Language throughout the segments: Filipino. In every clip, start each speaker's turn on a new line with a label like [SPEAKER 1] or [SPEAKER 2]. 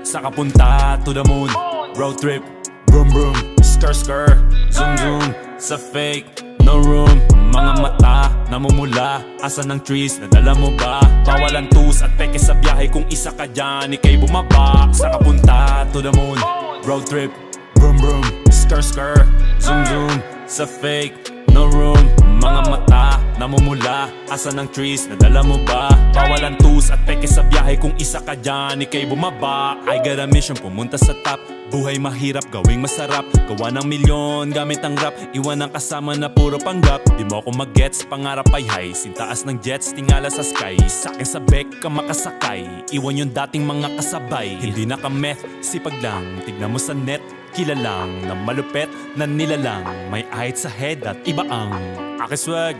[SPEAKER 1] Sa kapunta to the moon, road trip, vroom vroom, skr skr, zoom zoom. Sa fake, no room. Mga mata, namumula, asan ng trees, nadala mo ba? Bawal ang tus at peke sa biyahe, kung isa ka dyan, ikay bumaba. Sa kapunta to the moon, road trip, vroom vroom, skr skr, zoom zoom. Sa fake, no room. Mga mata, namumula, asan ng trees, nadala mo ba? Bawal ang tus at peke sa biyahe, kung isa ka dyan, ikay bumaba. I got a mission, pumunta sa top. Buhay mahirap, gawing masarap. Gawa ng milyon, gamit ang rap. Iwan ang kasama na puro panggap. Di mo ako mag-gets, pangarap ay high. Sintaas ng jets, tingala sa sky. Sa'kin sa bek ka makasakay. Iwan yung dating mga kasabay. Hindi naka-meth, sipag lang. Tignan mo sa net, kilalang na malupet na nilalang. May ahit sa head at iba ang aking swag,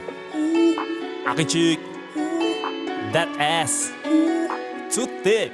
[SPEAKER 1] aking chick, that ass, too thick.